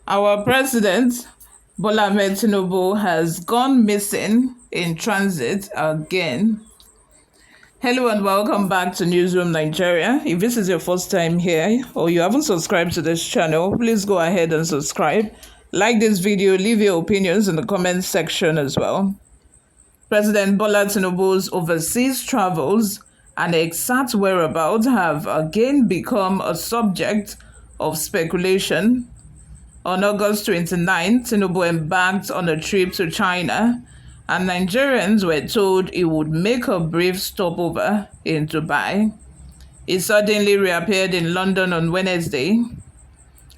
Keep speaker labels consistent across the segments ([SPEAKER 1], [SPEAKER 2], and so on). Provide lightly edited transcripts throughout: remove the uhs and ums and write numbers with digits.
[SPEAKER 1] Our president, Bola Ahmed Tinubu, has gone missing in transit again. Hello and welcome back to Newsroom Nigeria. If this is your first time here or you haven't subscribed to this channel, please go ahead and subscribe. Like this video, leave your opinions in the comments section as well. President Bola Tinubu's overseas travels and exact whereabouts have again become a subject of speculation. On August 29, Tinubu embarked on a trip to China, and Nigerians were told he would make a brief stopover in Dubai. He suddenly reappeared in London on Wednesday.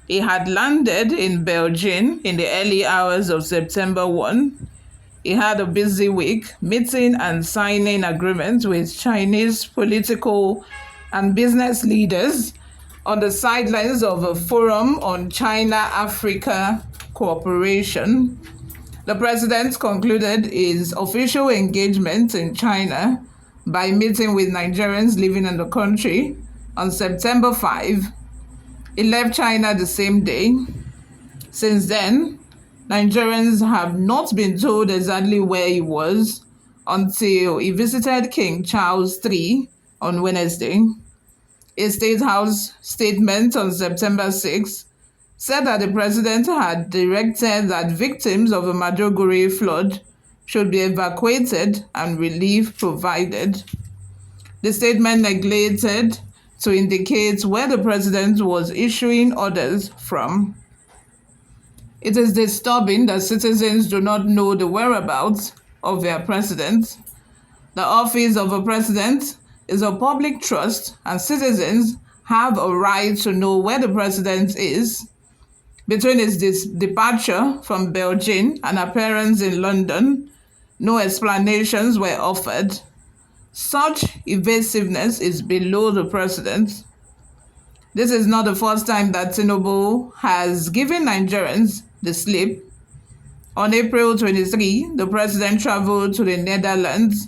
[SPEAKER 1] He had landed in Beijing in the early hours of September 1. He had a busy week, meeting and signing agreements with Chinese political and business leaders on the sidelines of a forum on China-Africa cooperation. The president concluded his official engagement in China by meeting with Nigerians living in the country on September 5. He left China the same day. Since then, Nigerians have not been told exactly where he was until he visited King Charles III on Wednesday. A State House statement on September 6 said that the president had directed that victims of a Maduguri flood should be evacuated and relief provided. The statement neglected to indicate where the president was issuing orders from. It is disturbing that citizens do not know the whereabouts of their president. The office of a president is a public trust, and citizens have a right to know where the president is. Between his departure from Beijing and appearance in London, no explanations were offered. Such evasiveness is below the president. This is not the first time that Tinubu has given Nigerians the slip. On April 23, the president traveled to the Netherlands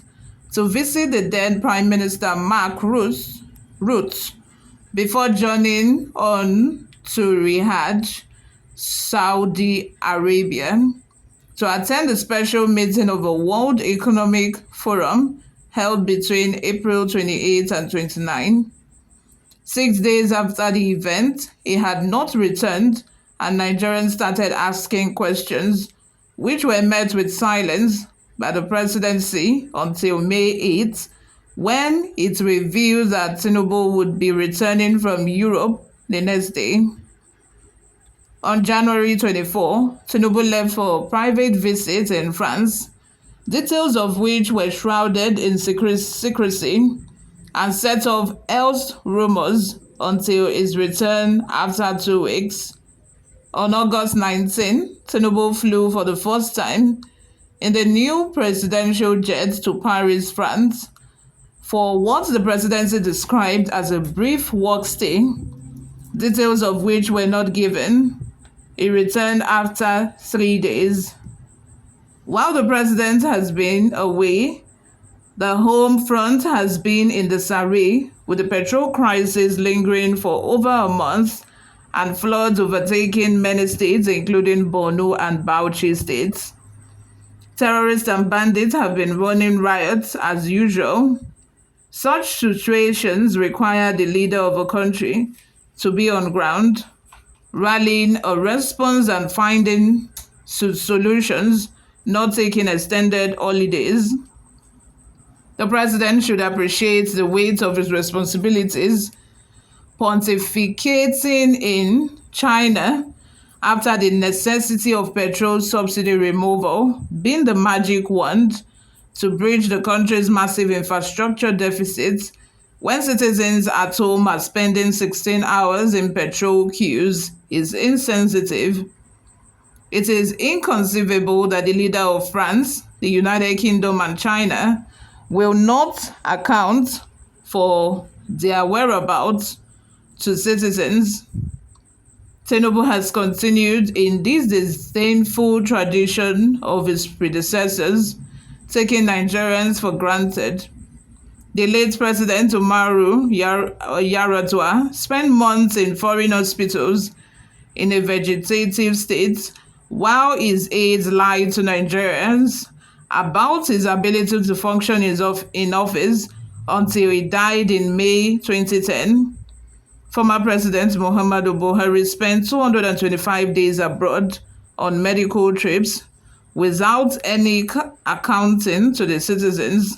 [SPEAKER 1] to visit the then Prime Minister Mark Rutte before journeying on to Riyadh, Saudi Arabia, to attend the special meeting of a World Economic Forum held between April 28 and 29. 6 days after the event, he had not returned, and Nigerians started asking questions, which were met with silence by the presidency until May 8, when it revealed that Tinubu would be returning from Europe the next day. On January 24, Tinubu left for a private visit in France, details of which were shrouded in secrecy and set off else rumors until his return after 2 weeks. On August 19, Tinubu flew for the first time in the new presidential jet to Paris, France, for what the presidency described as a brief work stay, details of which were not given. He returned after 3 days. While the president has been away, the home front has been in disarray, with the petrol crisis lingering for over a month and floods overtaking many states, including Borno and Bauchi states. Terrorists and bandits have been running riots as usual. Such situations require the leader of a country to be on ground, rallying a response and finding solutions, not taking extended holidays. The president should appreciate the weight of his responsibilities, pontificating in China after the necessity of petrol subsidy removal being the magic wand to bridge the country's massive infrastructure deficit when citizens at home are spending 16 hours in petrol queues is insensitive. It is inconceivable that the leader of France, the United Kingdom, and China will not account for their whereabouts to citizens. Tinubu has continued in this disdainful tradition of his predecessors, taking Nigerians for granted. The late President Umaru Yar'Adua spent months in foreign hospitals in a vegetative state, while his aides lied to Nigerians about his ability to function in office until he died in May 2010. Former President Muhammadu Buhari spent 225 days abroad on medical trips without any accounting to the citizens.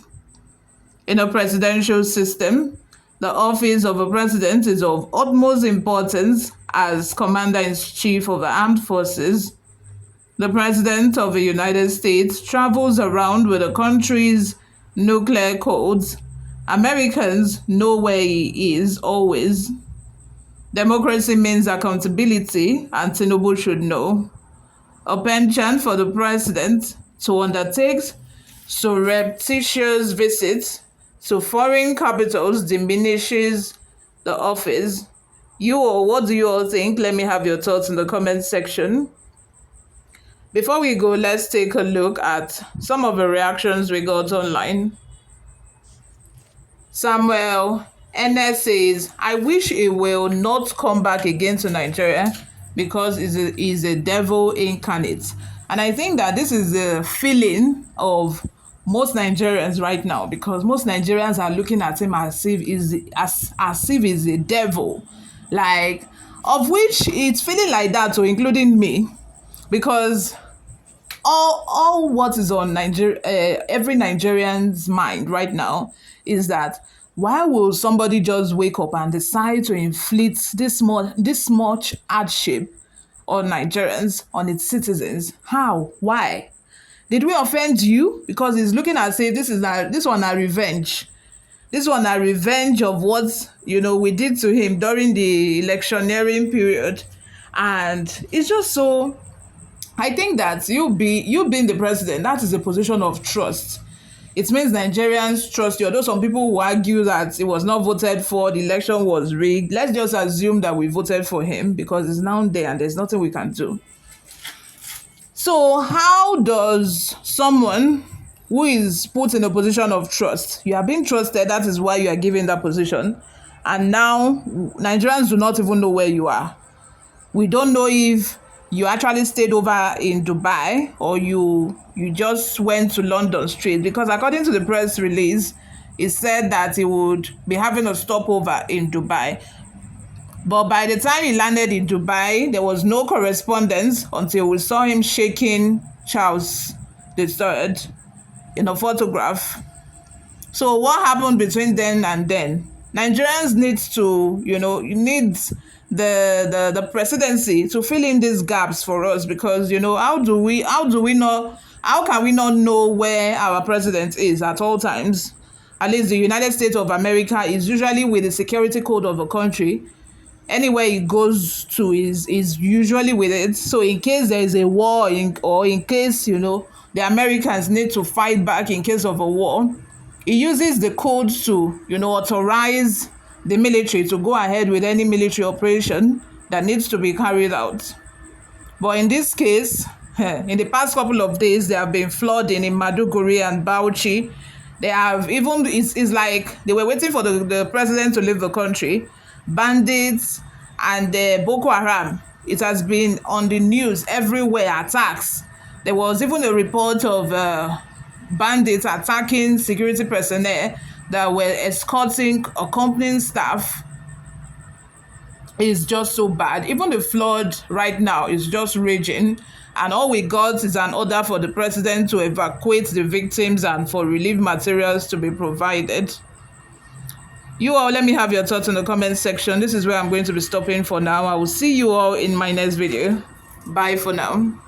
[SPEAKER 1] In a presidential system, the office of a president is of utmost importance as Commander-in-Chief of the Armed Forces. The President of the United States travels around with the country's nuclear codes. Americans know where he is always. Democracy means accountability, and Tinubu should know. A penchant for the president to undertake surreptitious visits to foreign capitals diminishes the office. What do you all think? Let me have your thoughts in the comment section. Before we go, let's take a look at some of the reactions we got online. Samuel NS says, I wish he will not come back again to Nigeria because he's a devil incarnate. And I think that this is the feeling of most Nigerians right now, because most Nigerians are looking at him as if he's a devil. Like, of which it's feeling like that, so including me, because all what is on every Nigerian's mind right now is that why will somebody just wake up and decide to inflict this much hardship on Nigerians, on its citizens? How? Why? Did we offend you? Because he's looking at say this one a revenge. This one a revenge of what we did to him during the electioneering period, and it's just so. I think that you being the president, that is a position of trust. It means Nigerians trust you. Although some people who argue that it was not voted for, the election was rigged, let's just assume that we voted for him because it's now there and there's nothing we can do. So how does someone who is put in a position of trust, you are being trusted, that is why you are given that position, and now Nigerians do not even know where you are. We don't know if you actually stayed over in Dubai or you just went to London straight, because according to the press release, it said that he would be having a stopover in Dubai. But by the time he landed in Dubai, there was no correspondence until we saw him shaking Charles III in a photograph. So what happened between then and then? Nigerians need to, need the presidency to fill in these gaps for us, because how can we not know where our president is at all times? At least the United States of America is usually with the security code of a country. Anywhere he goes to is usually with it. So in case there is a war, or in case the Americans need to fight back in case of a war, he uses the code to authorize the military to go ahead with any military operation that needs to be carried out. But in this case, in the past couple of days, there have been flooding in Maduguri and Bauchi. They have even, it's like they were waiting for the president to leave the country. Bandits and Boko Haram, it has been on the news everywhere, attacks. There was even a report of bandits attacking security personnel that were escorting accompanying staff. Is just so bad. Even the flood right now is just raging, and all we got is an order for the president to evacuate the victims and for relief materials to be provided. You all, let me have your thoughts in the comment section. This is where I'm going to be stopping for now. I will see you all in my next video. Bye for now.